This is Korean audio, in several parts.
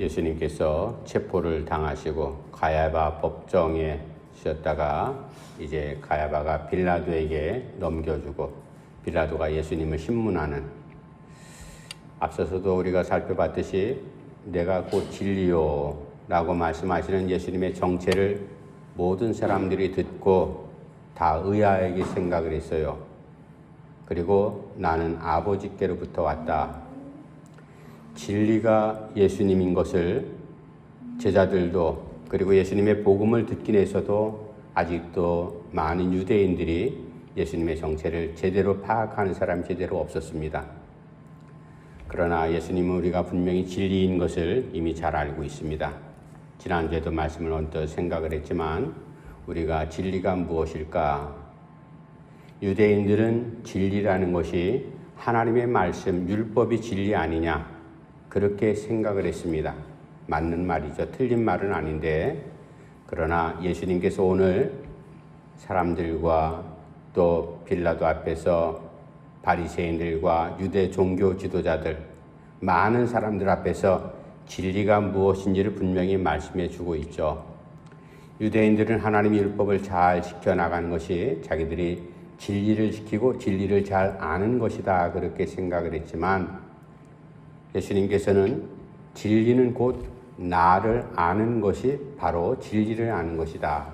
예수님께서 체포를 당하시고 가야바 법정에 쉬었다가 이제 가야바가 빌라도에게 넘겨주고 빌라도가 예수님을 신문하는, 앞서서도 우리가 살펴봤듯이 내가 곧 진리요 라고 말씀하시는 예수님의 정체를 모든 사람들이 듣고 다 의아하게 생각을 했어요. 그리고 나는 아버지께로부터 왔다. 진리가 예수님인 것을 제자들도 그리고 예수님의 복음을 듣긴 해서도 아직도 많은 유대인들이 예수님의 정체를 제대로 파악하는 사람이 제대로 없었습니다. 그러나 예수님은 우리가 분명히 진리인 것을 이미 잘 알고 있습니다. 지난주에도 말씀을 언뜻 생각을 했지만 우리가 진리가 무엇일까? 유대인들은 진리라는 것이 하나님의 말씀, 율법이 진리 아니냐, 그렇게 생각을 했습니다. 맞는 말이죠. 틀린 말은 아닌데, 그러나 예수님께서 오늘 사람들과 또 빌라도 앞에서 바리새인들과 유대 종교 지도자들, 많은 사람들 앞에서 진리가 무엇인지를 분명히 말씀해 주고 있죠. 유대인들은 하나님의 율법을 잘 지켜나가는 것이 자기들이 진리를 지키고 진리를 잘 아는 것이다, 그렇게 생각을 했지만 예수님께서는 진리는 곧 나를 아는 것이 바로 진리를 아는 것이다.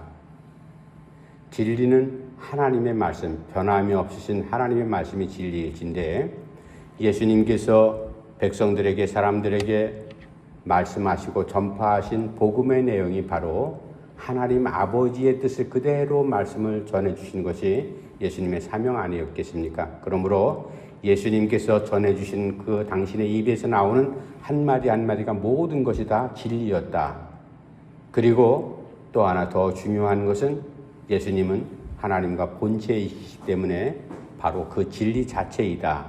진리는 하나님의 말씀, 변함이 없으신 하나님의 말씀이 진리이신데, 예수님께서 백성들에게, 사람들에게 말씀하시고 전파하신 복음의 내용이 바로 하나님 아버지의 뜻을 그대로 말씀을 전해주신 것이 예수님의 사명 아니었겠습니까? 그러므로 예수님께서 전해주신 그 당신의 입에서 나오는 한마디 한마디가 모든 것이 다 진리였다. 그리고 또 하나 더 중요한 것은 예수님은 하나님과 본체이시기 때문에 바로 그 진리 자체이다.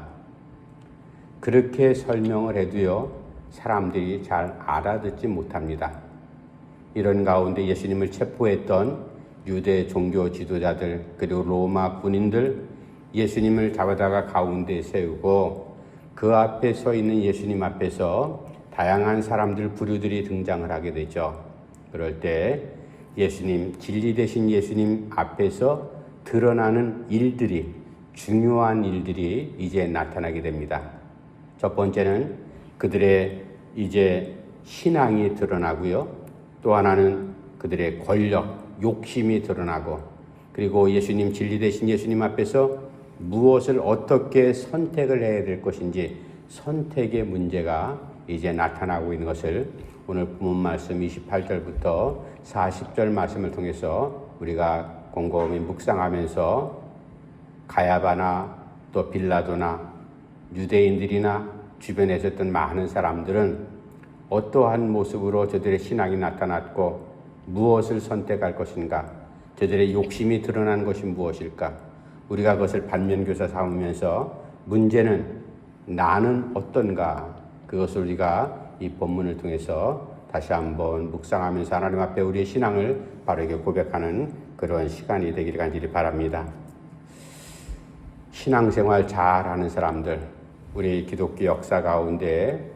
그렇게 설명을 해도요, 사람들이 잘 알아듣지 못합니다. 이런 가운데 예수님을 체포했던 유대 종교 지도자들 그리고 로마 군인들, 예수님을 잡아다가 가운데 세우고 그 앞에 서 있는 예수님 앞에서 다양한 사람들, 부류들이 등장을 하게 되죠. 그럴 때 예수님, 진리 되신 예수님 앞에서 드러나는 일들이, 중요한 일들이 이제 나타나게 됩니다. 첫 번째는 그들의 이제 신앙이 드러나고요. 또 하나는 그들의 권력, 욕심이 드러나고, 그리고 예수님, 진리 되신 예수님 앞에서 무엇을 어떻게 선택을 해야 될 것인지 선택의 문제가 이제 나타나고 있는 것을 오늘 본문 말씀 28절부터 40절 말씀을 통해서 우리가 곰곰이 묵상하면서 가야바나 또 빌라도나 유대인들이나 주변에 있었던 많은 사람들은 어떠한 모습으로 저들의 신앙이 나타났고 무엇을 선택할 것인가, 저들의 욕심이 드러난 것이 무엇일까, 우리가 그것을 반면교사 삼으면서 문제는 나는 어떤가, 그것을 우리가 이 본문을 통해서 다시 한번 묵상하면서 하나님 앞에 우리의 신앙을 바르게 고백하는 그런 시간이 되기를 간절히 바랍니다. 신앙생활 잘하는 사람들, 우리 기독교 역사 가운데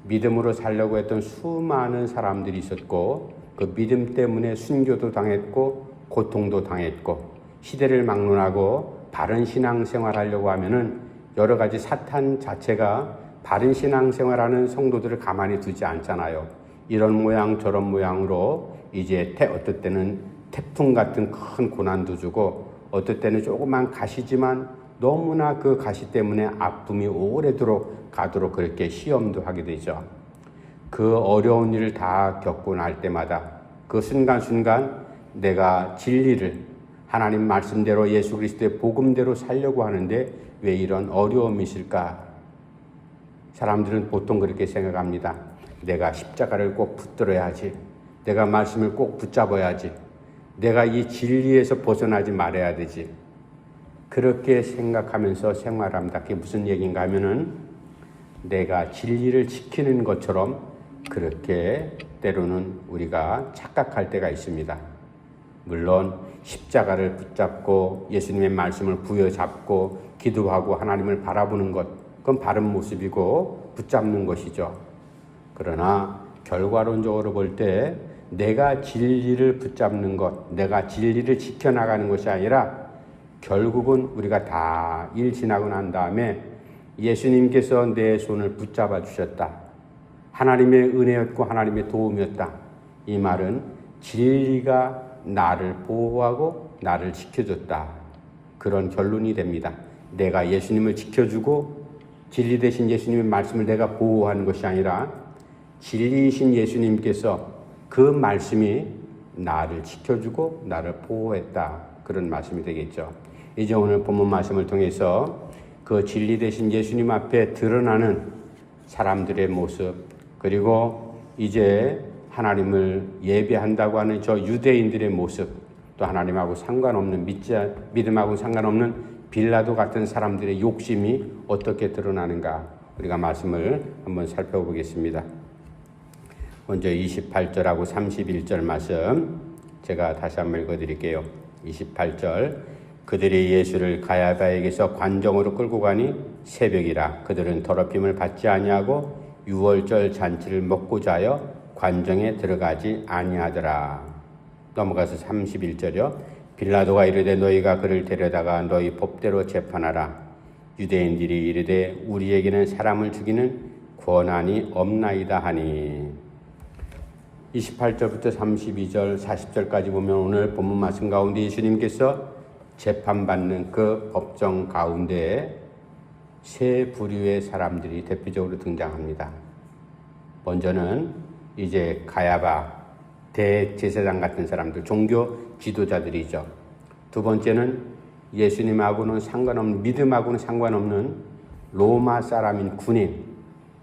믿음으로 살려고 했던 수많은 사람들이 있었고, 그 믿음 때문에 순교도 당했고 고통도 당했고, 시대를 막론하고 바른 신앙생활 하려고 하면은 여러 가지 사탄 자체가 바른 신앙생활하는 성도들을 가만히 두지 않잖아요. 이런 모양 저런 모양으로 이제 어떨 때는 태풍 같은 큰 고난도 주고, 어떨 때는 조그만 가시지만 너무나 그 가시 때문에 아픔이 오래도록 가도록 그렇게 시험도 하게 되죠. 그 어려운 일을 다 겪고 날 때마다 그 순간순간 내가 진리를 하나님 말씀대로 예수 그리스도의 복음대로 살려고 하는데 왜 이런 어려움이 있을까? 사람들은 보통 그렇게 생각합니다. 내가 십자가를 꼭 붙들어야지. 내가 말씀을 꼭 붙잡아야지. 내가 이 진리에서 벗어나지 말아야 되지. 그렇게 생각하면서 생활합니다. 그게 무슨 얘기인가 하면은 내가 진리를 지키는 것처럼 그렇게 때로는 우리가 착각할 때가 있습니다. 물론 십자가를 붙잡고 예수님의 말씀을 부여잡고 기도하고 하나님을 바라보는 것, 그건 바른 모습이고 붙잡는 것이죠. 그러나 결과론적으로 볼 때 내가 진리를 붙잡는 것, 내가 진리를 지켜나가는 것이 아니라 결국은 우리가 다 일 지나고 난 다음에 예수님께서 내 손을 붙잡아 주셨다. 하나님의 은혜였고 하나님의 도움이었다. 이 말은 진리가 나를 보호하고 나를 지켜줬다. 그런 결론이 됩니다. 내가 예수님을 지켜주고 진리 되신 예수님의 말씀을 내가 보호하는 것이 아니라 진리이신 예수님께서 그 말씀이 나를 지켜주고 나를 보호했다. 그런 말씀이 되겠죠. 이제 오늘 본문 말씀을 통해서 그 진리 되신 예수님 앞에 드러나는 사람들의 모습, 그리고 이제 하나님을 예배한다고 하는 저 유대인들의 모습, 또 하나님하고 상관없는 믿음하고 상관없는 빌라도 같은 사람들의 욕심이 어떻게 드러나는가, 우리가 말씀을 한번 살펴보겠습니다. 먼저 28절하고 31절 말씀 제가 다시 한번 읽어드릴게요. 28절, 그들이 예수를 가야바에게서 관정으로 끌고 가니 새벽이라. 그들은 더럽힘을 받지 아니하고 유월절 잔치를 먹고자 하여 관정에 들어가지 아니하더라. 넘어가서 31절이요. 빌라도가 이르되 너희가 그를 데려다가 너희 법대로 재판하라. 유대인들이 이르되 우리에게는 사람을 죽이는 권한이 없나이다 하니. 28절부터 32절, 40절까지 보면 오늘 본문 말씀 가운데 예수님께서 재판받는 그 법정 가운데 세 부류의 사람들이 대표적으로 등장합니다. 먼저는 이제 가야바, 대제사장 같은 사람들, 종교 지도자들이죠. 두 번째는 예수님하고는 상관없는, 믿음하고는 상관없는 로마 사람인 군인,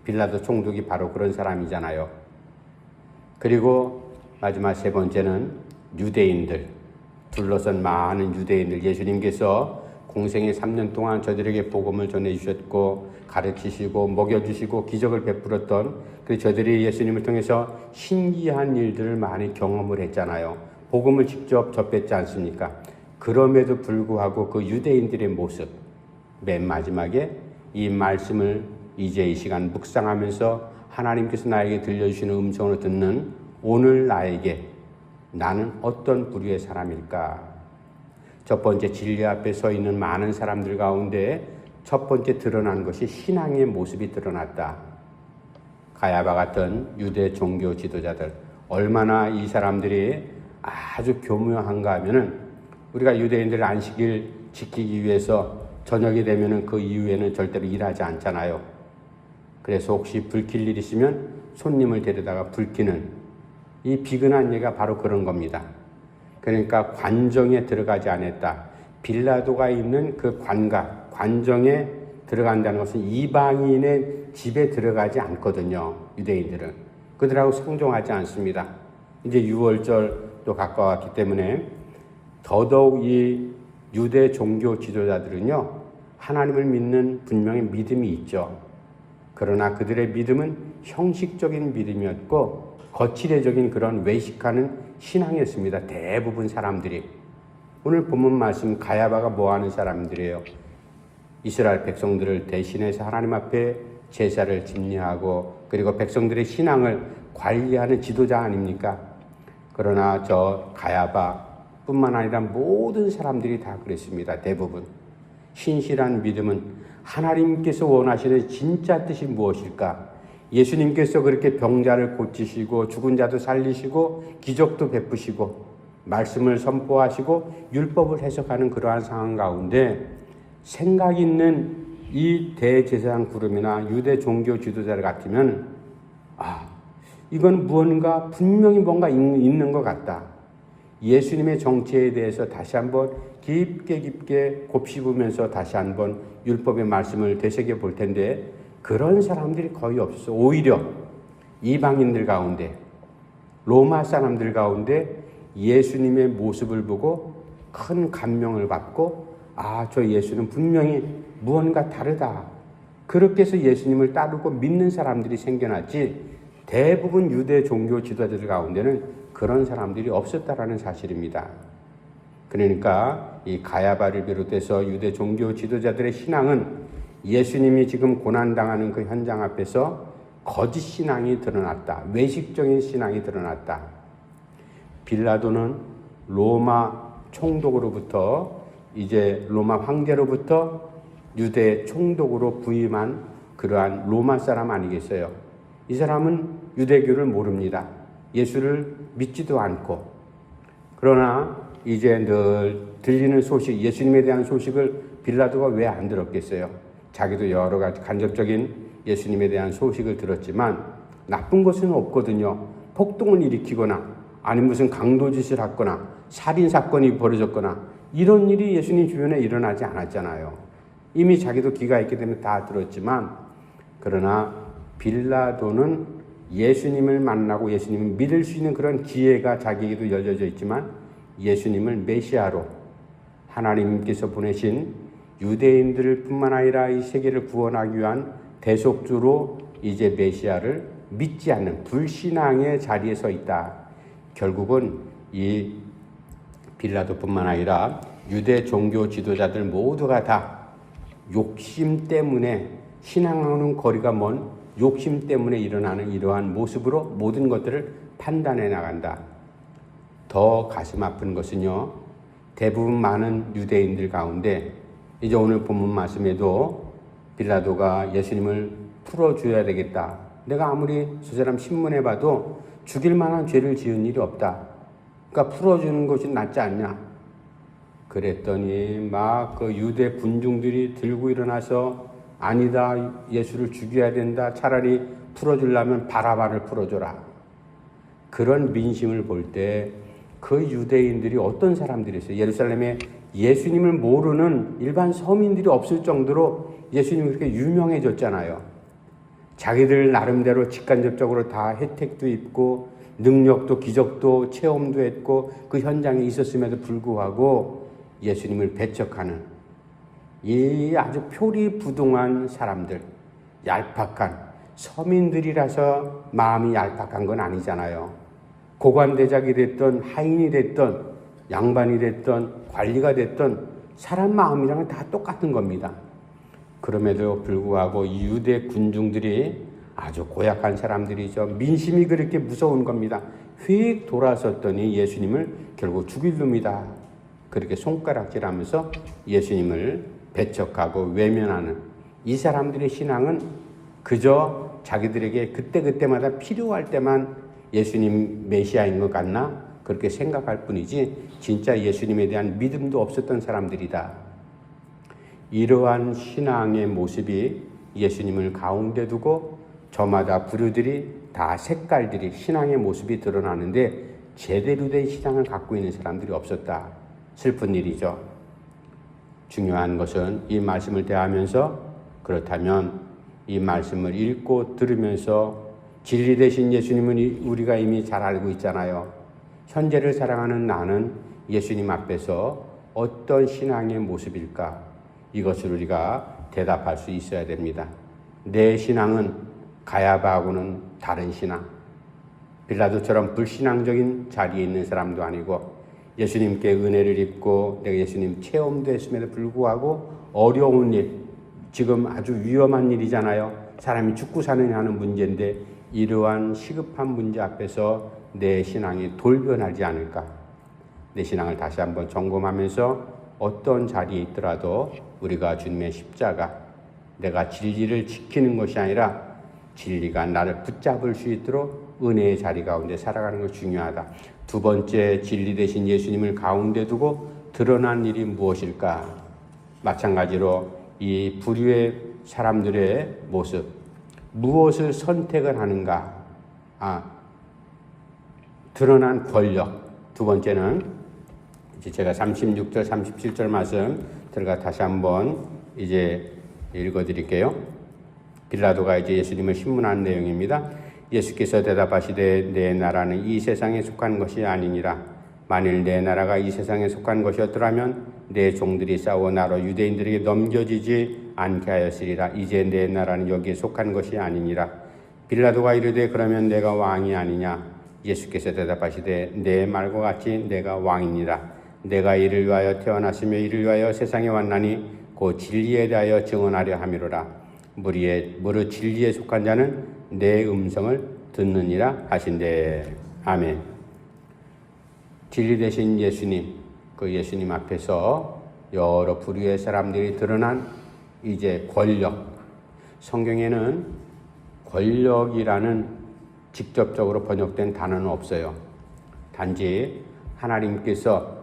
빌라도 총독이 바로 그런 사람이잖아요. 그리고 마지막 세 번째는 유대인들, 둘러선 많은 유대인들, 예수님께서 공생의 3년 동안 저들에게 복음을 전해주셨고 가르치시고 먹여주시고 기적을 베풀었던 그 저들이 예수님을 통해서 신기한 일들을 많이 경험을 했잖아요. 복음을 직접 접했지 않습니까? 그럼에도 불구하고 그 유대인들의 모습, 맨 마지막에 이 말씀을 이제 이 시간 묵상하면서 하나님께서 나에게 들려주시는 음성으로 듣는 오늘 나에게 나는 어떤 부류의 사람일까? 첫 번째, 진리 앞에 서 있는 많은 사람들 가운데 첫 번째 드러난 것이 신앙의 모습이 드러났다. 가야바 같은 유대 종교 지도자들, 얼마나 이 사람들이 아주 교묘한가 하면은 우리가 유대인들 안식일 지키기 위해서 저녁이 되면은 그 이후에는 절대로 일하지 않잖아요. 그래서 혹시 불킬 일 있으면 손님을 데려다가 불 켜는 이 비근한 예가 바로 그런 겁니다. 그러니까 관정에 들어가지 않았다. 빌라도가 있는 그 관각, 관정에 들어간다는 것은 이방인의 집에 들어가지 않거든요. 유대인들은. 그들하고 상종하지 않습니다. 이제 유월절도 가까웠기 때문에 더더욱 이 유대 종교 지도자들은요, 하나님을 믿는 분명히 믿음이 있죠. 그러나 그들의 믿음은 형식적인 믿음이었고 거칠애적인 그런 외식하는 신앙이었습니다. 대부분 사람들이. 오늘 본문 말씀 가야바가 뭐하는 사람들이에요? 이스라엘 백성들을 대신해서 하나님 앞에 제사를 집례하고 그리고 백성들의 신앙을 관리하는 지도자 아닙니까? 그러나 저 가야바 뿐만 아니라 모든 사람들이 다 그랬습니다. 대부분. 신실한 믿음은 하나님께서 원하시는 진짜 뜻이 무엇일까? 예수님께서 그렇게 병자를 고치시고 죽은 자도 살리시고 기적도 베푸시고 말씀을 선포하시고 율법을 해석하는 그러한 상황 가운데 생각 있는 이 대제사장 그룹이나 유대 종교 지도자를 같으면 이건 무언가 분명히 뭔가 있는 것 같다. 예수님의 정체에 대해서 다시 한번 깊게 곱씹으면서 다시 한번 율법의 말씀을 되새겨 볼 텐데 그런 사람들이 거의 없어. 오히려 이방인들 가운데, 로마 사람들 가운데 예수님의 모습을 보고 큰 감명을 받고 저 예수는 분명히 무언가 다르다. 그렇게 해서 예수님을 따르고 믿는 사람들이 생겨났지 대부분 유대 종교 지도자들 가운데는 그런 사람들이 없었다라는 사실입니다. 그러니까 이 가야바를 비롯해서 유대 종교 지도자들의 신앙은 예수님이 지금 고난당하는 그 현장 앞에서 거짓 신앙이 드러났다. 외식적인 신앙이 드러났다. 빌라도는 로마 총독으로부터 이제 로마 황제로부터 유대 총독으로 부임한 그러한 로마 사람 아니겠어요? 이 사람은 유대교를 모릅니다. 예수를 믿지도 않고. 그러나 이제 늘 들리는 소식, 예수님에 대한 소식을 빌라도가 왜 안 들었겠어요? 자기도 여러 가지 간접적인 예수님에 대한 소식을 들었지만 나쁜 것은 없거든요. 폭동을 일으키거나 아니면 무슨 강도짓을 했거나 살인사건이 벌어졌거나 이런 일이 예수님 주변에 일어나지 않았잖아요. 이미 자기도 귀가 있기 때문에 다 들었지만 그러나 빌라도는 예수님을 만나고 예수님을 믿을 수 있는 그런 기회가 자기에게도 열려져 있지만 예수님을 메시아로 하나님께서 보내신 유대인들 뿐만 아니라 이 세계를 구원하기 위한 대속주로 이제 메시아를 믿지 않는 불신앙의 자리에 서 있다. 결국은 이 빌라도뿐만 아니라 유대 종교 지도자들 모두가 다 욕심 때문에 신앙하고는 거리가 먼 욕심 때문에 일어나는 이러한 모습으로 모든 것들을 판단해 나간다. 더 가슴 아픈 것은요, 대부분 많은 유대인들 가운데 이제 오늘 본문 말씀에도 빌라도가 예수님을 풀어줘야 되겠다. 내가 아무리 저 사람 신문에 봐도 죽일 만한 죄를 지은 일이 없다. 그러니까 풀어주는 것이 낫지 않냐. 그랬더니 막 그 유대 군중들이 들고 일어나서 아니다, 예수를 죽여야 된다. 차라리 풀어주려면 바라바를 풀어줘라. 그런 민심을 볼 때 그 유대인들이 어떤 사람들이었어요? 예루살렘에 예수님을 모르는 일반 서민들이 없을 정도로 예수님이 그렇게 유명해졌잖아요. 자기들 나름대로 직간접적으로 다 혜택도 입고 능력도 기적도 체험도 했고 그 현장에 있었음에도 불구하고 예수님을 배척하는 이 아주 표리부동한 사람들, 얄팍한 서민들이라서 마음이 얄팍한 건 아니잖아요. 고관대작이 됐던 하인이 됐던 양반이 됐던 관리가 됐던 사람 마음이랑은 다 똑같은 겁니다. 그럼에도 불구하고 이 유대 군중들이 아주 고약한 사람들이죠. 민심이 그렇게 무서운 겁니다. 휙 돌아섰더니 예수님을 결국 죽일 놈이다. 그렇게 손가락질하면서 예수님을 배척하고 외면하는 이 사람들의 신앙은 그저 자기들에게 그때그때마다 필요할 때만 예수님 메시아인 것 같나? 그렇게 생각할 뿐이지 진짜 예수님에 대한 믿음도 없었던 사람들이다. 이러한 신앙의 모습이 예수님을 가운데 두고 저마다 부류들이 다 색깔들이 신앙의 모습이 드러나는데 제대로 된 신앙을 갖고 있는 사람들이 없었다. 슬픈 일이죠. 중요한 것은 이 말씀을 대하면서 그렇다면 이 말씀을 읽고 들으면서 진리 되신 예수님은 우리가 이미 잘 알고 있잖아요. 현재를 사랑하는 나는 예수님 앞에서 어떤 신앙의 모습일까? 이것을 우리가 대답할 수 있어야 됩니다. 내 신앙은 가야바하고는 다른 신앙. 빌라도처럼 불신앙적인 자리에 있는 사람도 아니고 예수님께 은혜를 입고 내가 예수님 체험도 했음에도 불구하고 어려운 일, 지금 아주 위험한 일이잖아요. 사람이 죽고 사느냐 하는 문제인데 이러한 시급한 문제 앞에서 내 신앙이 돌변하지 않을까. 내 신앙을 다시 한번 점검하면서 어떤 자리에 있더라도 우리가 주님의 십자가, 내가 진리를 지키는 것이 아니라 진리가 나를 붙잡을 수 있도록 은혜의 자리 가운데 살아가는 것이 중요하다. 두 번째, 진리 되신 예수님을 가운데 두고 드러난 일이 무엇일까? 마찬가지로 이 부류의 사람들의 모습, 무엇을 선택을 하는가? 드러난 권력. 두 번째는 이제 제가 36절, 37절 말씀 들어가 다시 한번 이제 읽어드릴게요. 빌라도가 이제 예수님을 신문한 내용입니다. 예수께서 대답하시되 내 나라는 이 세상에 속한 것이 아니니라. 만일 내 나라가 이 세상에 속한 것이었더라면 내 종들이 싸워 나로 유대인들에게 넘겨지지 않게 하였으리라. 이제 내 나라는 여기에 속한 것이 아니니라. 빌라도가 이르되 그러면 내가 왕이 아니냐? 예수께서 대답하시되 내 말과 같이 내가 왕이니라. 내가 이를 위하여 태어났으며 이를 위하여 세상에 왔나니 곧 진리에 대하여 증언하려 함이로라. 무릇 진리에 속한 자는 내 음성을 듣느니라 하신대. 아멘. 진리 되신 예수님, 그 예수님 앞에서 여러 부류의 사람들이 드러난 이제 권력. 성경에는 권력이라는 직접적으로 번역된 단어는 없어요. 단지 하나님께서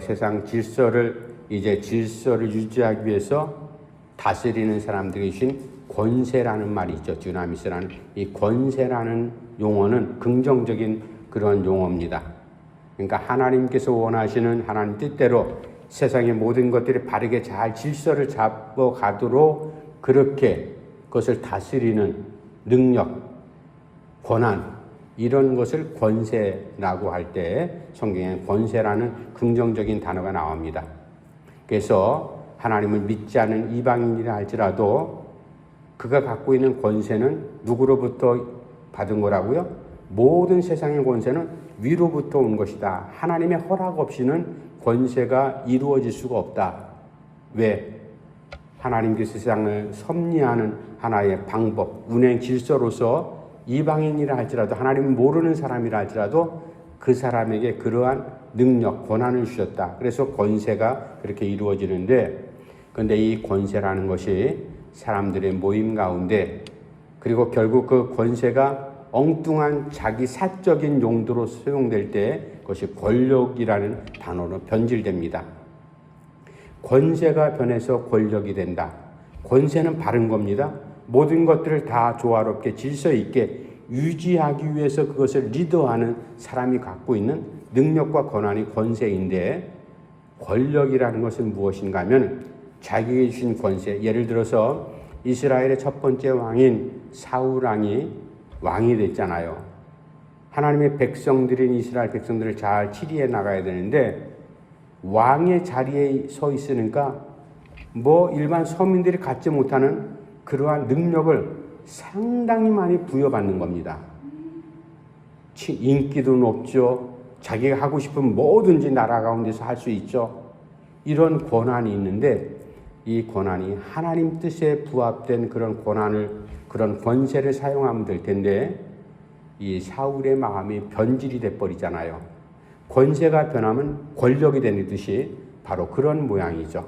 세상 질서를 유지하기 위해서 다스리는 사람들이 주신 권세라는 말이 있죠. 듀나미스라는 이 권세라는 용어는 긍정적인 그런 용어입니다. 그러니까 하나님께서 원하시는 하나님 뜻대로 세상의 모든 것들이 바르게 잘 질서를 잡아가도록 그렇게 그것을 다스리는 능력, 권한, 이런 것을 권세라고 할 때 성경에 권세라는 긍정적인 단어가 나옵니다. 그래서 하나님을 믿지 않는 이방인이라 할지라도 그가 갖고 있는 권세는 누구로부터 받은 거라고요? 모든 세상의 권세는 위로부터 온 것이다. 하나님의 허락 없이는 권세가 이루어질 수가 없다. 왜? 하나님께서 세상을 섭리하는 하나의 방법, 운행 질서로서 이방인이라 할지라도 하나님을 모르는 사람이라 할지라도 그 사람에게 그러한 능력, 권한을 주셨다. 그래서 권세가 그렇게 이루어지는데, 그런데 이 권세라는 것이 사람들의 모임 가운데, 그리고 결국 그 권세가 엉뚱한 자기 사적인 용도로 사용될 때 그것이 권력이라는 단어로 변질됩니다. 권세가 변해서 권력이 된다. 권세는 바른 겁니다. 모든 것들을 다 조화롭게 질서 있게 유지하기 위해서 그것을 리더하는 사람이 갖고 있는 능력과 권한이 권세인데, 권력이라는 것은 무엇인가 하면 자기에게 주신 권세. 예를 들어서 이스라엘의 첫 번째 왕인 사울 왕이 됐잖아요. 하나님의 백성들인 이스라엘 백성들을 잘 치리해 나가야 되는데 왕의 자리에 서 있으니까 일반 서민들이 갖지 못하는 그러한 능력을 상당히 많이 부여받는 겁니다. 인기도 높죠. 자기가 하고 싶은 뭐든지 나라 가운데서 할 수 있죠. 이런 권한이 있는데 이 권한이 하나님 뜻에 부합된 그런 그런 권세를 사용하면 될 텐데 이 사울의 마음이 변질이 돼버리잖아요. 권세가 변하면 권력이 되는 듯이 바로 그런 모양이죠.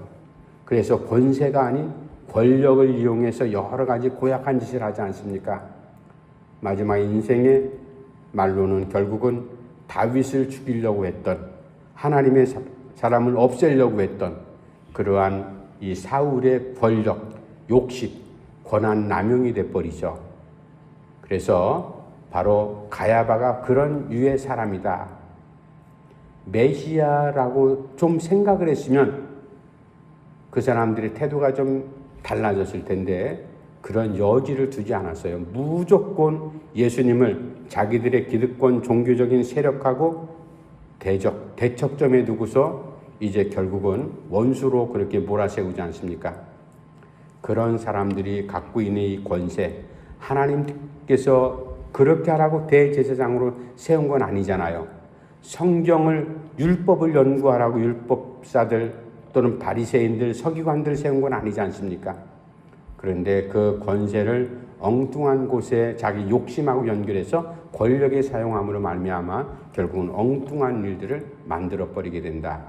그래서 권세가 아닌 권력을 이용해서 여러 가지 고약한 짓을 하지 않습니까? 마지막 인생의 말로는 결국은 다윗을 죽이려고 했던, 하나님의 사람을 없애려고 했던 그러한 이 사울의 권력, 욕심, 권한 남용이 돼버리죠. 그래서 바로 가야바가 그런 유의 사람이다. 메시아라고 좀 생각을 했으면 그 사람들의 태도가 좀 달라졌을 텐데 그런 여지를 두지 않았어요. 무조건 예수님을 자기들의 기득권 종교적인 세력하고 대척점에 두고서 이제 결국은 원수로 그렇게 몰아세우지 않습니까? 그런 사람들이 갖고 있는 이 권세, 하나님께서 그렇게 하라고 대제사장으로 세운 건 아니잖아요. 성경을, 율법을 연구하라고 율법사들 또는 바리새인들, 서기관들 세운 건 아니지 않습니까? 그런데 그 권세를 엉뚱한 곳에 자기 욕심하고 연결해서 권력에 사용함으로 말미암아 결국은 엉뚱한 일들을 만들어버리게 된다.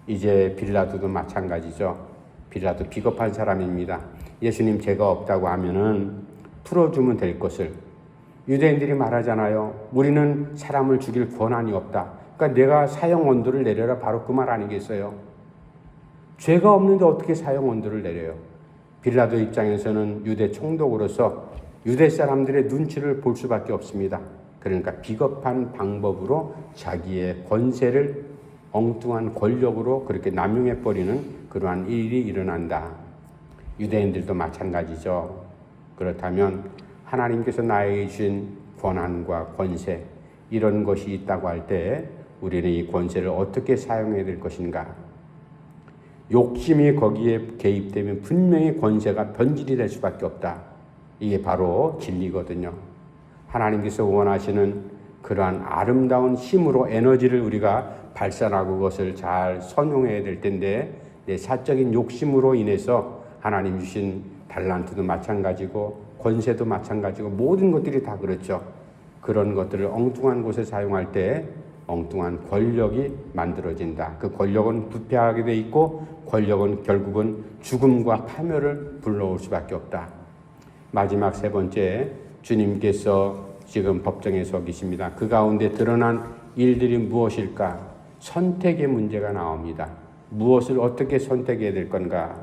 이제 빌라도도 마찬가지죠. 빌라도 비겁한 사람입니다. 예수님 죄가 없다고 하면은 풀어주면 될 것을, 유대인들이 말하잖아요. 우리는 사람을 죽일 권한이 없다. 그러니까 내가 사형 언도를 내려라, 바로 그 말 아니겠어요? 죄가 없는데 어떻게 사형 언도를 내려요? 빌라도 입장에서는 유대 총독으로서 유대 사람들의 눈치를 볼 수밖에 없습니다. 그러니까 비겁한 방법으로 자기의 권세를 엉뚱한 권력으로 그렇게 남용해버리는 그러한 일이 일어난다. 유대인들도 마찬가지죠. 그렇다면 하나님께서 나에게 주신 권한과 권세, 이런 것이 있다고 할 때 우리는 이 권세를 어떻게 사용해야 될 것인가? 욕심이 거기에 개입되면 분명히 권세가 변질이 될 수밖에 없다. 이게 바로 진리거든요. 하나님께서 원하시는 그러한 아름다운 힘으로 에너지를 우리가 발산하고 그것을 잘 선용해야 될 텐데 내 사적인 욕심으로 인해서 하나님 주신 달란트도 마찬가지고 권세도 마찬가지고 모든 것들이 다 그렇죠. 그런 것들을 엉뚱한 곳에 사용할 때 엉뚱한 권력이 만들어진다. 그 권력은 부패하게 돼 있고 권력은 결국은 죽음과 파멸을 불러올 수밖에 없다. 마지막 세 번째, 주님께서 지금 법정에 서 계십니다. 그 가운데 드러난 일들이 무엇일까? 선택의 문제가 나옵니다. 무엇을 어떻게 선택해야 될 건가?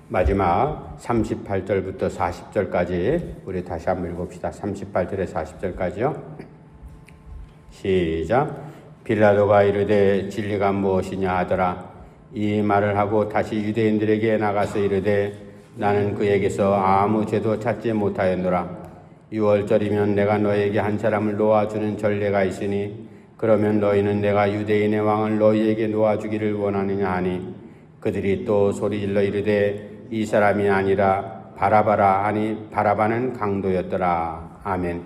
마지막 38절부터 40절까지 우리 다시 한번 읽읍시다. 38절에 40절까지요. 시작. 빌라도가 이르되 진리가 무엇이냐 하더라. 이 말을 하고 다시 유대인들에게 나가서 이르되 나는 그에게서 아무 죄도 찾지 못하였노라. 6월절이면 내가 너에게 한 사람을 놓아주는 전례가 있으니 그러면 너희는 내가 유대인의 왕을 너희에게 놓아주기를 원하느냐 하니 그들이 또 소리질러 이르되 이 사람이 아니라 바라바라 하니 바라바는 강도였더라. 아멘.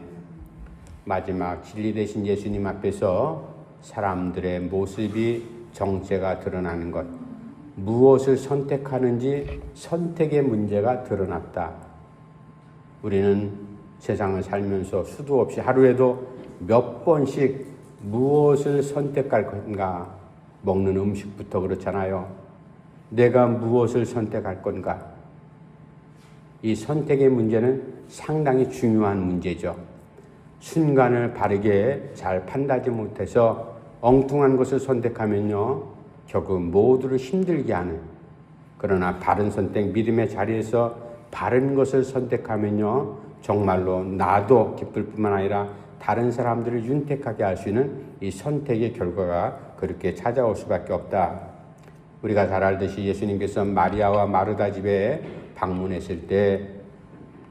마지막 진리 되신 예수님 앞에서 사람들의 모습이 정체가 드러나는 것, 무엇을 선택하는지 선택의 문제가 드러났다. 우리는 세상을 살면서 수도 없이 하루에도 몇 번씩 무엇을 선택할 건가? 먹는 음식부터 그렇잖아요. 내가 무엇을 선택할 건가? 이 선택의 문제는 상당히 중요한 문제죠. 순간을 바르게 잘 판단하지 못해서 엉뚱한 것을 선택하면요, 결국 모두를 힘들게 하는, 그러나 바른 선택, 믿음의 자리에서 바른 것을 선택하면요, 정말로 나도 기쁠 뿐만 아니라 다른 사람들을 윤택하게 할 수 있는 이 선택의 결과가 그렇게 찾아올 수밖에 없다. 우리가 잘 알듯이 예수님께서 마리아와 마르다 집에 방문했을 때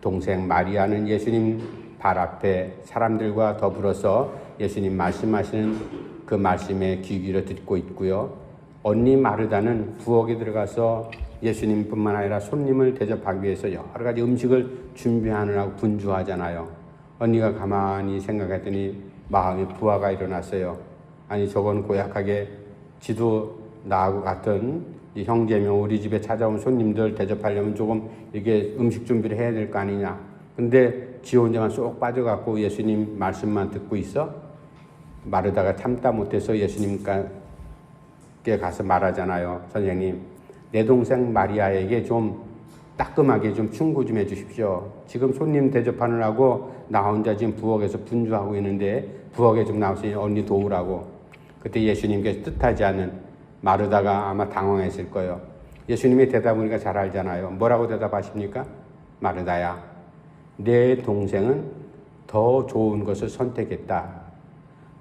동생 마리아는 예수님 발 앞에 사람들과 더불어서 예수님 말씀하시는 그 말씀에 귀 기울여 듣고 있고요. 언니 마르다는 부엌에 들어가서 예수님뿐만 아니라 손님을 대접하기 위해서 여러 가지 음식을 준비하느라고 분주하잖아요. 언니가 가만히 생각했더니 마음에 부하가 일어났어요. 아니 저건 고약하게 지도 나하고 같은 이 형제며 우리 집에 찾아온 손님들 대접하려면 조금 이게 음식 준비를 해야 될 거 아니냐. 근데 지 혼자만 쏙 빠져갖고 예수님 말씀만 듣고 있어? 마르다가 참다 못해서 예수님께 가서 말하잖아요. 선생님, 내 동생 마리아에게 좀 따끔하게 좀 충고 좀 해주십시오. 지금 손님 대접하느라고 나 혼자 지금 부엌에서 분주하고 있는데 부엌에 좀 나와서 언니 도우라고. 그때 예수님께서 뜻하지 않은 마르다가 아마 당황했을 거예요. 예수님의 대답을 우리가 잘 알잖아요. 뭐라고 대답하십니까? 마르다야, 내 동생은 더 좋은 것을 선택했다.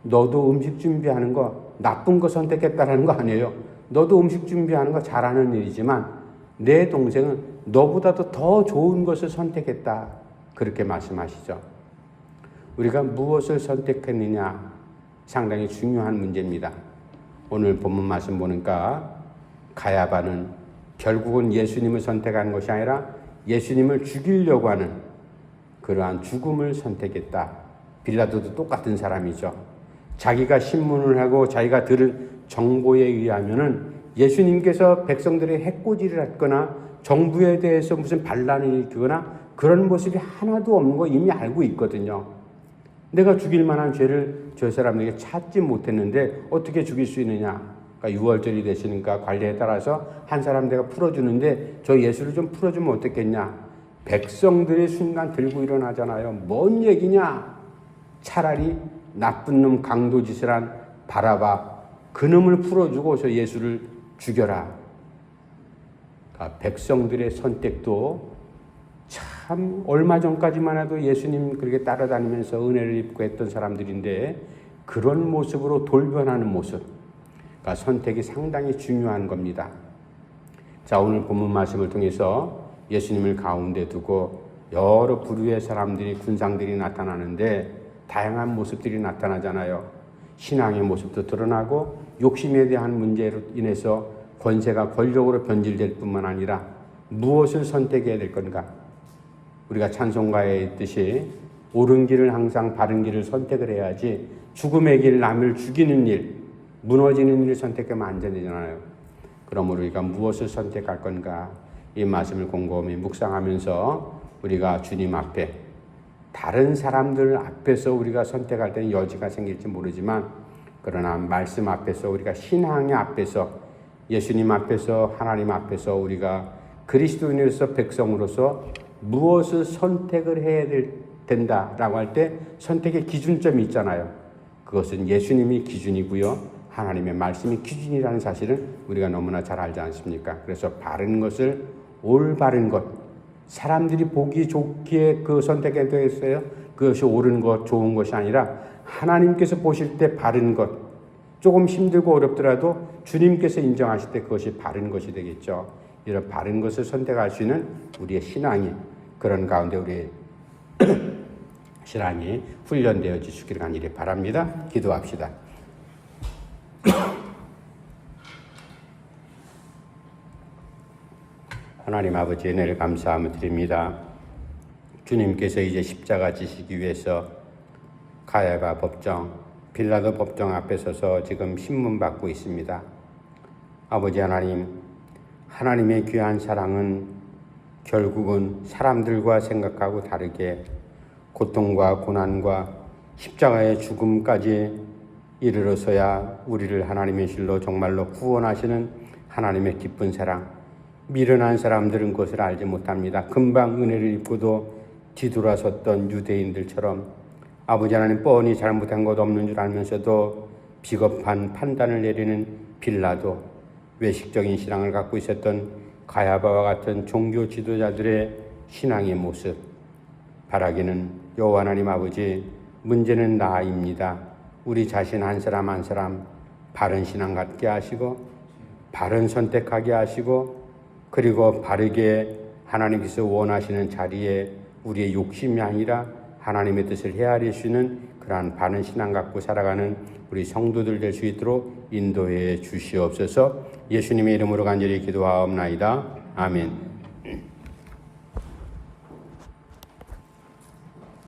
너도 음식 준비하는 거 나쁜 거 선택했다라는 거 아니에요. 너도 음식 준비하는 거 잘하는 일이지만 내 동생은 너보다도 더 좋은 것을 선택했다. 그렇게 말씀하시죠. 우리가 무엇을 선택했느냐 상당히 중요한 문제입니다. 오늘 본문 말씀 보니까 가야바는 결국은 예수님을 선택한 것이 아니라 예수님을 죽이려고 하는 그러한 죽음을 선택했다. 빌라도도 똑같은 사람이죠. 자기가 신문을 하고 자기가 들은 정보에 의하면은 예수님께서 백성들의 해코지를 했거나 정부에 대해서 무슨 반란을 일으키거나 그런 모습이 하나도 없는 거 이미 알고 있거든요. 내가 죽일 만한 죄를 저 사람에게 찾지 못했는데 어떻게 죽일 수 있느냐. 그러니까 6월절이 되시니까 관례에 따라서 한 사람 내가 풀어주는데 저 예수를 좀 풀어주면 어떻겠냐. 백성들이 순간 들고 일어나잖아요. 뭔 얘기냐. 차라리 나쁜 놈 강도짓을 한 바라바 그놈을 풀어주고 저 예수를 죽여라. 그러니까 백성들의 선택도 참 얼마 전까지만 해도 예수님 그렇게 따라다니면서 은혜를 입고 했던 사람들인데 그런 모습으로 돌변하는 모습, 그러니까 선택이 상당히 중요한 겁니다. 자, 오늘 본문 말씀을 통해서 예수님을 가운데 두고 여러 부류의 사람들이 군상들이 나타나는데 다양한 모습들이 나타나잖아요. 신앙의 모습도 드러나고 욕심에 대한 문제로 인해서 권세가 권력으로 변질될 뿐만 아니라 무엇을 선택해야 될 건가? 우리가 찬송가에 있듯이 옳은 길을 항상 바른 길을 선택을 해야지 죽음의 길, 남을 죽이는 일, 무너지는 일을 선택하면 안 되잖아요. 그러므로 우리가 무엇을 선택할 건가? 이 말씀을 곰곰이 묵상하면서 우리가 주님 앞에 다른 사람들 앞에서 우리가 선택할 때는 여지가 생길지 모르지만 그러나 말씀 앞에서 우리가 신앙의 앞에서 예수님 앞에서 하나님 앞에서 우리가 그리스도인으로서 백성으로서 무엇을 선택을 해야 된다라고 할 때 선택의 기준점이 있잖아요. 그것은 예수님이 기준이고요. 하나님의 말씀이 기준이라는 사실을 우리가 너무나 잘 알지 않습니까? 그래서 바른 것을 올바른 것, 사람들이 보기 좋기에 그 선택에 대해서요. 그것이 옳은 것, 좋은 것이 아니라 하나님께서 보실 때 바른 것, 조금 힘들고 어렵더라도 주님께서 인정하실 때 그것이 바른 것이 되겠죠. 이런 바른 것을 선택할 수 있는 우리의 신앙이 그런 가운데 우리의 신앙이 훈련되어 지시기를 간절히 바랍니다. 기도합시다. 하나님 아버지 은혜를 감사하며 드립니다. 주님께서 이제 십자가 지시기 위해서 가야바 법정, 빌라도 법정 앞에 서서 지금 신문받고 있습니다. 아버지 하나님, 하나님의 귀한 사랑은 결국은 사람들과 생각하고 다르게 고통과 고난과 십자가의 죽음까지 이르러서야 우리를 하나님의 실로 정말로 구원하시는 하나님의 기쁜 사랑, 미련한 사람들은 그것을 알지 못합니다. 금방 은혜를 입고도 뒤돌아섰던 유대인들처럼 아버지 하나님 뻔히 잘못한 것 없는 줄 알면서도 비겁한 판단을 내리는 빌라도, 외식적인 신앙을 갖고 있었던 가야바와 같은 종교 지도자들의 신앙의 모습, 바라기는 여호와 하나님 아버지, 문제는 나입니다. 우리 자신 한 사람 한 사람 바른 신앙 갖게 하시고 바른 선택하게 하시고 그리고 바르게 하나님께서 원하시는 자리에 우리의 욕심이 아니라 하나님의 뜻을 헤아리시는 그러한 바른 신앙 갖고 살아가는 우리 성도들 될 수 있도록 인도해 주시옵소서. 예수님의 이름으로 간절히 기도하옵나이다. 아멘.